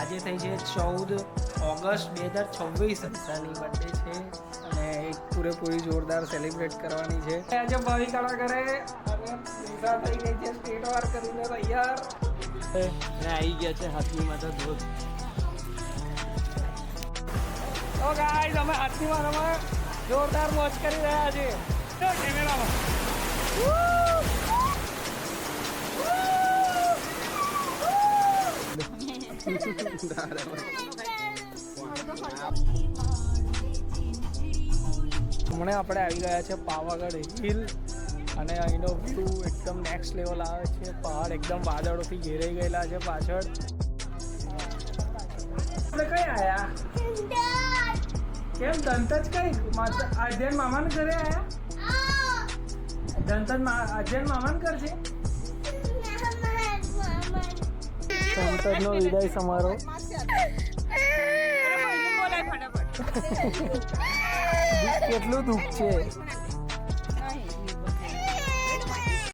આજે થઈ છે 14 ઓગસ્ટ 2026 સંસ્થાની બર્થડે છે અને એક પૂરેપૂરી જોરદાર સેલિબ્રેટ કરવાની છે આજે ભાવિકાના ઘરે અને નિશા થઈ ગઈ છે સ્ટેટ વાર કરીને તૈયાર અને આવી ગયા છે હાથની માથે ધોધ. તો ગાઈસ અમે હાથની માથામાં જોરદાર મોજ કરી રહ્યા છીએ તો કેમેરામાં હમણાં આપણે આવી ગયા છે પાવાગઢ હિલ અને અહીંનો વ્યૂ એકદમ નેક્સ્ટ લેવલ આવે છે. પહાડ એકદમ વાદળોથી ઘેરાઈ ગયેલા છે પાછળ. આપણે કઈ આયા કેમ દંતજ કઈ અજયન મામાને ઘરે આયા દંતજ અજયન મામાને ઘર છે દંતજનો વિદાય સમારોહ કેટલું દુઃખ છે